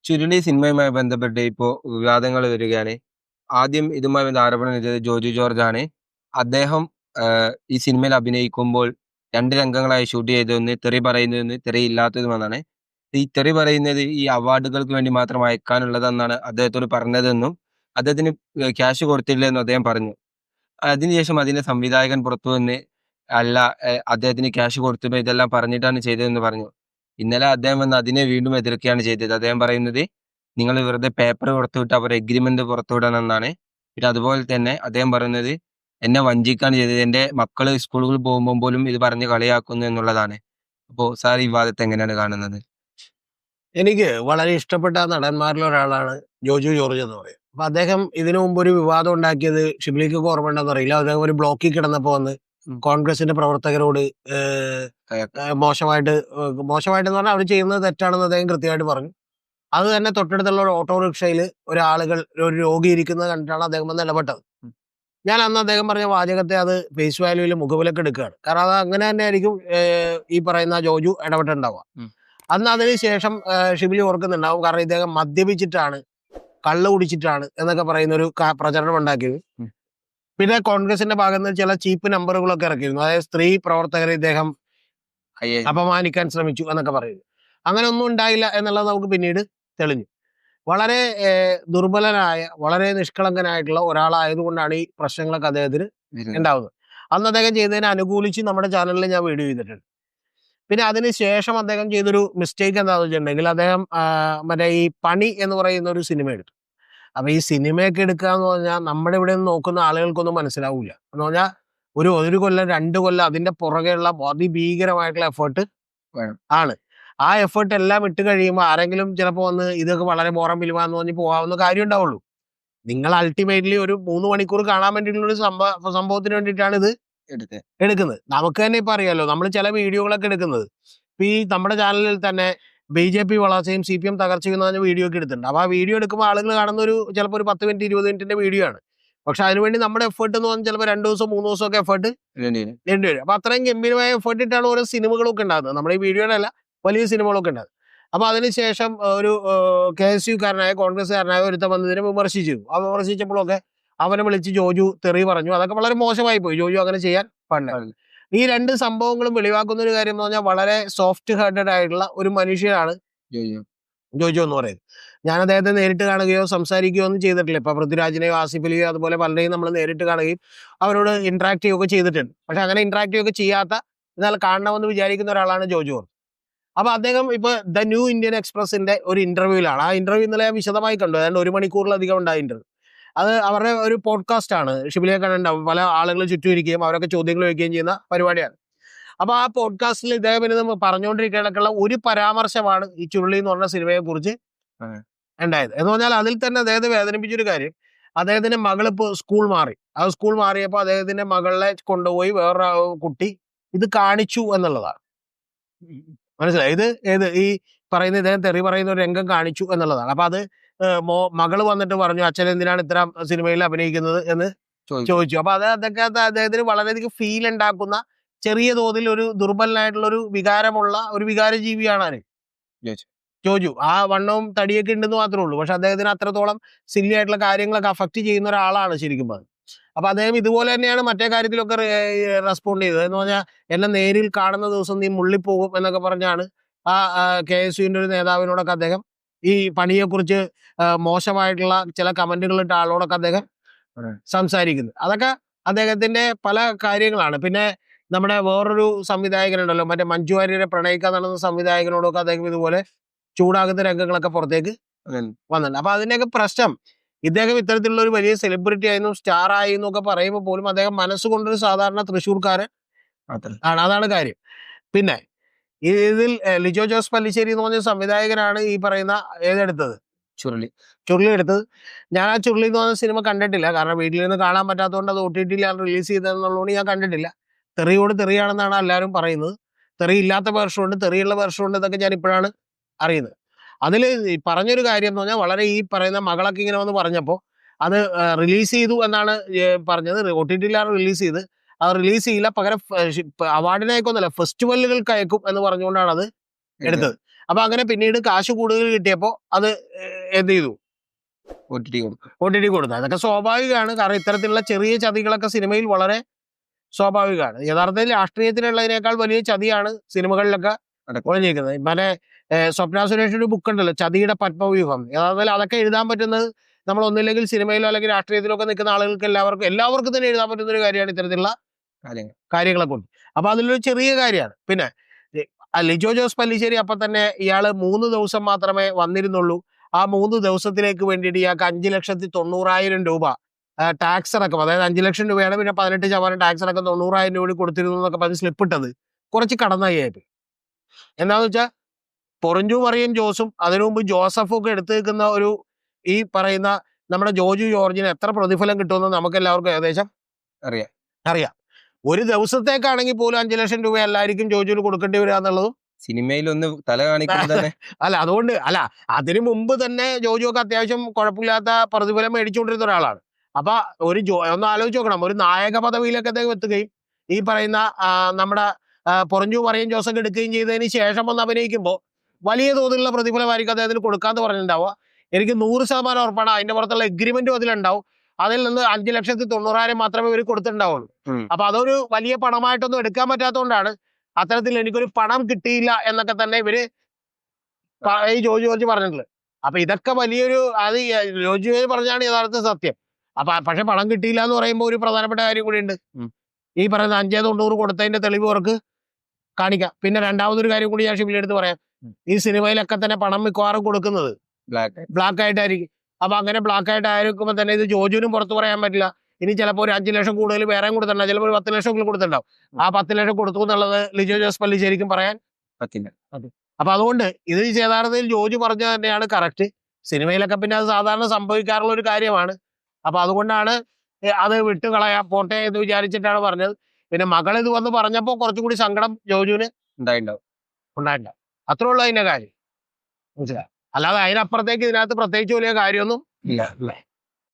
ചുരുളി സിനിമയുമായി ബന്ധപ്പെട്ട് ഇപ്പോൾ വിവാദങ്ങൾ വരികയാണ്. ആദ്യം ഇതുമായി ആരോപണം ചെയ്തത് ജോജു ജോർജ് ആണ്. അദ്ദേഹം ഈ സിനിമയിൽ അഭിനയിക്കുമ്പോൾ 2 രംഗങ്ങളായി ഷൂട്ട് ചെയ്തതൊന്ന് തെറി പറയുന്നതെന്ന് തെറിയില്ലാത്തതുമെന്നാണ്. ഈ തെറി പറയുന്നത് ഈ അവാർഡുകൾക്ക് വേണ്ടി മാത്രം അയക്കാനുള്ളതെന്നാണ് അദ്ദേഹത്തോട് പറഞ്ഞതെന്നും, അദ്ദേഹത്തിന് ക്യാഷ് കൊടുത്തില്ലെന്നും അദ്ദേഹം പറഞ്ഞു. അതിനുശേഷം അതിന്റെ സംവിധായകൻ പുറത്തുവന്ന് അല്ല അദ്ദേഹത്തിന് ക്യാഷ് കൊടുത്തിട്ട് ഇതെല്ലാം പറഞ്ഞിട്ടാണ് ചെയ്തതെന്ന് പറഞ്ഞു. ഇന്നലെ അദ്ദേഹം വന്ന് അതിനെ വീണ്ടും എതിർക്കുകയാണ് ചെയ്തത്. അദ്ദേഹം പറയുന്നത് നിങ്ങൾ വെറുതെ പേപ്പർ പുറത്തുവിട്ട് അവർ എഗ്രിമെന്റ് പുറത്തുവിടണമെന്നാണ്. പിന്നെ അതുപോലെ തന്നെ അദ്ദേഹം പറയുന്നത് എന്നെ വഞ്ചിക്കാണ് ചെയ്തത്. എന്റെ മക്കള് സ്കൂളുകളിൽ പോകുമ്പോൾ പോലും ഇത് പറഞ്ഞ് കളിയാക്കുന്നു എന്നുള്ളതാണ്. അപ്പോ സാർ ഈ വാദത്തെ എങ്ങനെയാണ് കാണുന്നത്? എനിക്ക് വളരെ ഇഷ്ടപ്പെട്ട നടന്മാരിൽ ഒരാളാണ് ജോജു ജോർജ് എന്ന് പറയും. അപ്പൊ അദ്ദേഹം ഇതിനു മുമ്പ് ഒരു വിവാദം ഉണ്ടാക്കിയത് ഷിബ്ലിക്ക് ഓർമ്മ ഉണ്ടെന്ന് അറിയില്ല. അദ്ദേഹം ഒരു ബ്ലോക്കിൽ കിടന്നപ്പോ വന്ന് കോൺഗ്രസിന്റെ പ്രവർത്തകരോട് മോശമായിട്ടെന്ന് പറഞ്ഞാൽ അവർ ചെയ്യുന്നത് തെറ്റാണെന്ന് അദ്ദേഹം കൃത്യമായിട്ട് പറഞ്ഞു. അത് തന്നെ തൊട്ടടുത്തുള്ള ഒരു ഓട്ടോറിക്ഷയിൽ ഒരു രോഗി ഇരിക്കുന്നത് കണ്ടിട്ടാണ് അദ്ദേഹം വന്ന് ഇടപെട്ടത്. ഞാൻ അന്ന് അദ്ദേഹം പറഞ്ഞ വാചകത്തെ അത് ഫേസ് വാല്യൂവിൽ മുഖവിലക്ക് എടുക്കുകയാണ്. കാരണം അത് അങ്ങനെ തന്നെ ആയിരിക്കും ഈ പറയുന്ന ജോജു ഇടപെട്ടുണ്ടാവുക. അന്ന് അതിന് ശേഷം ഷിബിലി ഓർക്കുന്നുണ്ടാവും. കാരണം ഇദ്ദേഹം മദ്യപിച്ചിട്ടാണ്, കള്ള് കുടിച്ചിട്ടാണ് എന്നൊക്കെ പറയുന്ന ഒരു പ്രചരണം ഉണ്ടാക്കിയത്. പിന്നെ കോൺഗ്രസിന്റെ ഭാഗത്ത് നിന്ന് ചില ചീപ്പ് നമ്പറുകളൊക്കെ ഇറക്കിയിരുന്നു. അതായത് സ്ത്രീ പ്രവർത്തകരെ ഇദ്ദേഹം അപമാനിക്കാൻ ശ്രമിച്ചു എന്നൊക്കെ പറയുന്നു. അങ്ങനെ ഒന്നും ഉണ്ടായില്ല എന്നുള്ളത് നമുക്ക് പിന്നീട് തെളിഞ്ഞു. വളരെ ദുർബലനായ, വളരെ നിഷ്കളങ്കനായിട്ടുള്ള ഒരാളായതുകൊണ്ടാണ് ഈ പ്രശ്നങ്ങളൊക്കെ അദ്ദേഹത്തിന് ഉണ്ടാവുന്നത്. അന്ന് അദ്ദേഹം ചെയ്തതിനെ അനുകൂലിച്ച് നമ്മുടെ ചാനലിൽ ഞാൻ വീഡിയോ ചെയ്തിട്ടുണ്ട്. പിന്നെ അതിന് ശേഷം അദ്ദേഹം ചെയ്തൊരു മിസ്റ്റേക്ക് എന്താണെന്ന് വെച്ചിട്ടുണ്ടെങ്കിൽ അദ്ദേഹം മറ്റേ ഈ പണി എന്ന് പറയുന്ന ഒരു സിനിമ എടുത്തു. അപ്പൊ ഈ സിനിമയൊക്കെ എടുക്കുക എന്ന് പറഞ്ഞാൽ നമ്മുടെ ഇവിടെ നിന്ന് നോക്കുന്ന ആളുകൾക്കൊന്നും മനസ്സിലാവൂല. എന്ന് പറഞ്ഞാൽ ഒരു കൊല്ലം 2 കൊല്ലം അതിന്റെ പുറകെയുള്ള അതിഭീകരമായിട്ടുള്ള എഫേർട്ട് ആണ്. ആ എഫേർട്ട് എല്ലാം ഇട്ട് കഴിയുമ്പോൾ ആരെങ്കിലും ചിലപ്പോൾ വന്ന് ഇതൊക്കെ വളരെ ബോറം ഫിലിമ എന്ന് പറഞ്ഞ് പോകാവുന്ന കാര്യം ഉണ്ടാവുള്ളൂ. നിങ്ങൾ അൾട്ടിമേറ്റ്ലി ഒരു 3 മണിക്കൂർ കാണാൻ വേണ്ടിയിട്ടുള്ള ഒരു സംഭവത്തിന് വേണ്ടിയിട്ടാണ് ഇത് എടുക്കുന്നത്. നമുക്ക് തന്നെ ഇപ്പൊ അറിയാലോ, നമ്മൾ ചില വീഡിയോകളൊക്കെ എടുക്കുന്നത് ഇപ്പൊ ഈ നമ്മുടെ ചാനലിൽ തന്നെ BJP വളർച്ചയും CPM തകർച്ചയും എന്ന് പറഞ്ഞ വീഡിയോ ഒക്കെ എടുത്തിട്ടുണ്ട്. അപ്പൊ ആ വീഡിയോ എടുക്കുമ്പോൾ ആളുകൾ കാണുന്ന ചിലപ്പോൾ ഒരു 10 മിനിറ്റ് 20 മിനിറ്റിന്റെ വീഡിയോ ആണ്. പക്ഷെ അതിനുവേണ്ടി നമ്മുടെ എഫേർട്ട് എന്ന് പറഞ്ഞാൽ ചിലപ്പോൾ 2 ദിവസം 3 ദിവസം ഒക്കെ എഫേർട്ട് വേണ്ടി വരും. അപ്പൊ അത്രയും ഗംഭീരമായ എഫേർട്ട് ഇട്ടാണ് ഓരോ സിനിമകളൊക്കെ ഉണ്ടാകുന്നത്. നമ്മുടെ ഈ വീഡിയോയുടെ അല്ല, വലിയ സിനിമകളൊക്കെ ഉണ്ടാകും. അപ്പൊ അതിനുശേഷം ഒരു KSUക്കാരനായ കോൺഗ്രസ്സുകാരനായ ഒരുത്തം വന്നതിനെ വിമർശിച്ചു. ആ വിമർശിച്ചപ്പോഴൊക്കെ അവനെ വിളിച്ച് ജോജു തെറി പറഞ്ഞു. അതൊക്കെ വളരെ മോശമായി പോയി. ജോജു അങ്ങനെ ചെയ്യാൻ പാടില്ല. ഈ 2 സംഭവങ്ങളും വെളിവാക്കുന്ന ഒരു കാര്യം എന്ന് പറഞ്ഞാൽ വളരെ സോഫ്റ്റ് ഹാർട്ടഡ് ആയിട്ടുള്ള ഒരു മനുഷ്യനാണ് ജോജു എന്ന് പറയുന്നത്. ഞാൻ അദ്ദേഹത്തെ നേരിട്ട് കാണുകയോ സംസാരിക്കുകയോ ഒന്നും ചെയ്തിട്ടില്ല. ഇപ്പൊ പൃഥ്വിരാജിനെയോ ആസിഫ് അലിയോ അതുപോലെ പലരെയും നമ്മൾ നേരിട്ട് കാണുകയും അവരോട് ഇന്ററാക്ട് ചെയ്യുകയൊക്കെ ചെയ്തിട്ടുണ്ട്. പക്ഷെ അങ്ങനെ ഇന്ററാക്ട് ചെയ്യുകയൊക്കെ ചെയ്യാത്ത, എന്നാൽ കാണണമെന്ന് വിചാരിക്കുന്ന ഒരാളാണ് ജോജു. അപ്പൊ അദ്ദേഹം ഇപ്പൊ ദ ന്യൂ ഇന്ത്യൻ എക്സ്പ്രസിന്റെ ഒരു ഇന്റർവ്യൂവിലാണ്. ആ ഇന്റർവ്യൂ ഇന്നലെ വിശദമായി കണ്ടു. അതായത് 1 മണിക്കൂറിലധികം ഉണ്ടായ ഇന്റർവ്യൂ. അത് അവരുടെ ഒരു പോഡ്കാസ്റ്റ് ആണ്. ഷിബിലിയെ കണ്ടുണ്ടാവും. പല ആളുകൾ ചുറ്റും ഇരിക്കുകയും അവരൊക്കെ ചോദ്യങ്ങൾ ചോദിക്കുകയും ചെയ്യുന്ന പരിപാടിയാണ്. അപ്പൊ ആ പോഡ്കാസ്റ്റിൽ ഇദ്ദേഹം ഇത് പറഞ്ഞുകൊണ്ടിരിക്കുകയുള്ള ഒരു പരാമർശമാണ് ഈ ചുരുളി എന്ന് പറഞ്ഞ സിനിമയെ കുറിച്ച് ഉണ്ടായത്. എന്ന് പറഞ്ഞാൽ അതിൽ തന്നെ അദ്ദേഹത്തെ വേദനിപ്പിച്ചൊരു കാര്യം, അദ്ദേഹത്തിന്റെ മകൾ ഇപ്പോൾ സ്കൂൾ മാറി. ആ സ്കൂൾ മാറിയപ്പോൾ അദ്ദേഹത്തിന്റെ മകളെ കൊണ്ടുപോയി വേറൊരു കുട്ടി ഇത് കാണിച്ചു എന്നുള്ളതാണ്. മനസ്സിലായി? ഇത് ഈ പറയുന്ന ഇദ്ദേഹം തെറി പറയുന്ന ഒരു രംഗം കാണിച്ചു എന്നുള്ളതാണ്. അപ്പൊ അത് മകള് വന്നിട്ട് പറഞ്ഞു, അച്ഛൻ എന്തിനാണ് ഇത്തരം സിനിമയിൽ അഭിനയിക്കുന്നത് എന്ന് ചോദിച്ചു. അപ്പൊ അതൊക്കെ അദ്ദേഹത്തിന് വളരെയധികം ഫീൽ ഉണ്ടാക്കുന്ന, ചെറിയ തോതിൽ ഒരു ദുർബലനായിട്ടുള്ള ഒരു വികാരമുള്ള ഒരു വികാരജീവിയാണ് ആര് ജോജു. ആ വണ്ണവും തടിയൊക്കെ ഉണ്ടെന്ന് മാത്രമേ ഉള്ളൂ. പക്ഷെ അദ്ദേഹത്തിന് അത്രത്തോളം സില്ലി ആയിട്ടുള്ള കാര്യങ്ങളൊക്കെ അഫക്ട് ചെയ്യുന്ന ഒരാളാണ് ശരിക്കും പറഞ്ഞത്. അപ്പൊ അദ്ദേഹം ഇതുപോലെ തന്നെയാണ് മറ്റേ കാര്യത്തിലൊക്കെ റെസ്പോണ്ട് ചെയ്തത്. എന്ന് പറഞ്ഞാൽ എന്നെ നേരിൽ കാണുന്ന ദിവസം നീ മുള്ളിപ്പോകും എന്നൊക്കെ പറഞ്ഞാണ് ആ KSUവിന്റെ ഒരു നേതാവിനോടൊക്കെ അദ്ദേഹം ഈ പണിയെക്കുറിച്ച് മോശമായിട്ടുള്ള ചില കമന്റുകൾ ഇട്ട ആളോടൊക്കെ അദ്ദേഹം സംസാരിക്കുന്നത്. അതൊക്കെ അദ്ദേഹത്തിന്റെ പല കാര്യങ്ങളാണ്. പിന്നെ നമ്മുടെ വേറൊരു സംവിധായകനുണ്ടല്ലോ, മറ്റേ മഞ്ജു വാര്യരെ പ്രണയിക്കാൻ നടന്ന സംവിധായകനോടൊക്കെ അദ്ദേഹം ഇതുപോലെ ചൂടാകുന്ന രംഗങ്ങളൊക്കെ പുറത്തേക്ക് വന്നിട്ടുണ്ട്. അപ്പൊ അതിന്റെയൊക്കെ പ്രശ്നം, ഇദ്ദേഹം ഇത്തരത്തിലുള്ള ഒരു വലിയ സെലിബ്രിറ്റി ആയിരുന്നു, സ്റ്റാർ ആയി എന്നൊക്കെ പറയുമ്പോൾ പോലും അദ്ദേഹം മനസ്സുകൊണ്ടൊരു സാധാരണ തൃശ്ശൂർക്കാരൻ ആണ്. അതാണ് കാര്യം. പിന്നെ ഇതിൽ ലിജോ ജോസ് പല്ലിശ്ശേരി എന്ന് പറഞ്ഞ സംവിധായകനാണ് ഈ പറയുന്ന ഏതെടുത്തത്, ചുരുളി എടുത്തത്. ഞാൻ ആ ചുരുളി എന്ന് പറഞ്ഞ സിനിമ കണ്ടിട്ടില്ല. കാരണം വീട്ടിൽ നിന്ന് കാണാൻ പറ്റാത്തതുകൊണ്ട് അത് OTT-ലാണ് റിലീസ് ചെയ്തതെന്നുള്ളതുകൊണ്ട് ഞാൻ കണ്ടിട്ടില്ല. തെറിയോട് തെറിയാണെന്നാണ് എല്ലാവരും പറയുന്നത്. തെറി ഇല്ലാത്ത വേർഷനുണ്ട്, തെറിയുള്ള വേർഷനുണ്ട്. ഇതൊക്കെ ഞാൻ ഇപ്പോഴാണ് അറിയുന്നത്. അതിൽ പറഞ്ഞൊരു കാര്യം എന്ന് പറഞ്ഞാൽ, വളരെ ഈ പറയുന്ന മകളൊക്കെ ഇങ്ങനെ വന്ന് പറഞ്ഞപ്പോൾ അത് റിലീസ് ചെയ്തു എന്നാണ് പറഞ്ഞത്. OTT-ലാണ് റിലീസ് ചെയ്ത്. അത് റിലീസ് ചെയ്യില്ല, പകരം അവാർഡിനയക്കൊന്നുമല്ല, ഫെസ്റ്റിവലുകൾക്ക് അയക്കും എന്ന് പറഞ്ഞുകൊണ്ടാണ് അത് എടുത്തത്. അപ്പൊ അങ്ങനെ പിന്നീട് കാശ് കൂടുതൽ കിട്ടിയപ്പോ അത് എന്ത് ചെയ്തു, OTT കൊടുത്തു. OTT കൊടുത്തു. അതൊക്കെ സ്വാഭാവികമാണ്. കാരണം ഇത്തരത്തിലുള്ള ചെറിയ ചതികളൊക്കെ സിനിമയിൽ വളരെ സ്വാഭാവികമാണ്. യഥാർത്ഥത്തിൽ രാഷ്ട്രീയത്തിലുള്ളതിനേക്കാൾ വലിയ ചതിയാണ് സിനിമകളിലൊക്കെ നടക്കും. ഒളിഞ്ഞിരിക്കുന്നത്. മറ്റേ സ്വപ്ന സുരേഷിന്റെ ഒരു ബുക്ക് ഉണ്ടല്ലോ, ചതിയുടെ പത്മവ്യൂഹം. യഥാർത്ഥത്തിൽ അതൊക്കെ എഴുതാൻ പറ്റുന്നത് നമ്മൾ ഒന്നില്ലെങ്കിൽ സിനിമയിലോ അല്ലെങ്കിൽ രാഷ്ട്രീയത്തിലോ ഒക്കെ നിൽക്കുന്ന ആളുകൾക്ക് എല്ലാവർക്കും തന്നെ എഴുതാൻ പറ്റുന്ന ഒരു കാര്യമാണ് ഇത്തരത്തിലുള്ള കാര്യങ്ങൾ. കാര്യങ്ങളെ കൊണ്ട്. അപ്പൊ അതിലൊരു ചെറിയ കാര്യമാണ്. പിന്നെ ലിജോ ജോസ് പല്ലിശ്ശേരി അപ്പൊ തന്നെ ഇയാള് 3 ദിവസം മാത്രമേ വന്നിരുന്നുള്ളൂ. ആ 3 ദിവസത്തിലേക്ക് വേണ്ടിയിട്ട് ഇയാൾക്ക് 5,90,000 രൂപ ടാക്സ് അടക്കം, അതായത് 5 ലക്ഷം രൂപയാണ്, പിന്നെ 18% ടാക്സ് അടക്കം 90,000 രൂപ കൊടുത്തിരുന്നു എന്നൊക്കെ പറഞ്ഞ് സ്ലിപ്പ് ഇട്ടത് കുറച്ച് കടന്നായിട്ട്. എന്താന്ന് വെച്ചാൽ പൊറിഞ്ചു മറിയം ജോസും അതിനു മുമ്പ് ജോസഫും ഒക്കെ എടുത്തു നിൽക്കുന്ന ഒരു ഈ പറയുന്ന നമ്മുടെ ജോജു ജോർജിന് എത്ര പ്രതിഫലം കിട്ടുമെന്ന് നമുക്ക് എല്ലാവർക്കും ഏകദേശം അറിയാം. ഒരു ദിവസത്തേക്കാണെങ്കിൽ പോലും 5 ലക്ഷം രൂപ എല്ലാവർക്കും ജോജുവിന് കൊടുക്കേണ്ടി വരിക എന്നുള്ളതും സിനിമയിൽ ഒന്ന് തല കാണിക്കുന്നത് തന്നെ അതുകൊണ്ട് അതിനു മുമ്പ് തന്നെ ജോജു ഒക്കെ അത്യാവശ്യം കുഴപ്പമില്ലാത്ത പ്രതിഫലം മേടിച്ചുകൊണ്ടിരുന്ന ഒരാളാണ്. അപ്പൊ ഒന്ന് ആലോചിച്ച് നോക്കണം, ഒരു നായക പദവിയിലൊക്കെ അദ്ദേഹം എത്തുകയും ഈ പറയുന്ന നമ്മുടെ പൊറിഞ്ചു മറിയം ജോസഫ് എടുക്കുകയും ചെയ്തതിന് ശേഷം ഒന്ന് അഭിനയിക്കുമ്പോൾ വലിയ തോതിലുള്ള പ്രതിഫലമായിരിക്കും അദ്ദേഹത്തിന് കൊടുക്കാന്ന് പറഞ്ഞിട്ടുണ്ടാവുക. എനിക്ക് 100% ഉറപ്പാണ്. അതിന്റെ പുറത്തുള്ള എഗ്രിമെന്റും അതിലുണ്ടാവും. അതിൽ നിന്ന് 5,90,000 മാത്രമേ ഇവർ കൊടുത്തിട്ടുണ്ടാവുള്ളൂ. അപ്പൊ അതൊരു വലിയ പണമായിട്ടൊന്നും എടുക്കാൻ പറ്റാത്തതുകൊണ്ടാണ് അത്തരത്തിൽ എനിക്കൊരു പണം കിട്ടിയില്ല എന്നൊക്കെ തന്നെ ഇവര് ഈ ജോർജ് പറഞ്ഞിട്ടുള്ളത്. അപ്പൊ ഇതൊക്കെ വലിയൊരു ജോർജ് പറഞ്ഞാണ് യഥാർത്ഥ സത്യം. പക്ഷെ പണം കിട്ടിയില്ല എന്ന് പറയുമ്പോൾ ഒരു പ്രധാനപ്പെട്ട കാര്യം കൂടി ഉണ്ട്. ഈ പറയുന്ന 5,90 കൊടുത്തതിന്റെ തെളിവ് അവർക്ക് കാണിക്കാം. പിന്നെ രണ്ടാമതൊരു കാര്യം കൂടി ഞാൻ ഷിബിലെടുത്ത് പറയാം. ഈ സിനിമയിലൊക്കെ തന്നെ പണം മിക്കവാറും കൊടുക്കുന്നത് ബ്ലാക്ക് ആയിട്ടായിരിക്കും. അപ്പൊ അങ്ങനെ ബ്ലാക്ക് ആയിട്ട് ആയിരിക്കുമ്പോൾ തന്നെ ഇത് ജോജുവിനും പുറത്ത് പറയാൻ പറ്റില്ല. ഇനി ചിലപ്പോൾ ഒരു 5 ലക്ഷം കൂടുതൽ വേറെ കൊടുത്തിട്ടുണ്ടാവും, ചിലപ്പോൾ ഒരു 10 ലക്ഷം കൊടുത്തിട്ടുണ്ടാവും. ആ 10 ലക്ഷം കൊടുത്തു എന്നുള്ളത് ലിജോ ജോസ് പല്ലിശ്ശേരിക്കും പറയാൻ പറ്റില്ല. അപ്പൊ അതുകൊണ്ട് ഇത് യഥാർത്ഥത്തിൽ ജോജു പറഞ്ഞത് തന്നെയാണ് കറക്റ്റ്. സിനിമയിലൊക്കെ പിന്നെ അത് സാധാരണ സംഭവിക്കാറുള്ള ഒരു കാര്യമാണ്. അപ്പൊ അതുകൊണ്ടാണ് അത് വിട്ടുകളയാൻ പോട്ടെ എന്ന് വിചാരിച്ചിട്ടാണ് പറഞ്ഞത്. പിന്നെ മകൾ ഇത് വന്ന് പറഞ്ഞപ്പോൾ കുറച്ചുകൂടി സങ്കടം ജോജുവിന് ഉണ്ടായിട്ടുണ്ടാവും. അത്രേ ഉള്ളൂ അതിന്റെ കാര്യം. മനസ്സിലായി? അല്ലാതെ അതിനപ്പുറത്തേക്ക് ഇതിനകത്ത് പ്രത്യേകിച്ച് വലിയ കാര്യമൊന്നും ഇല്ല.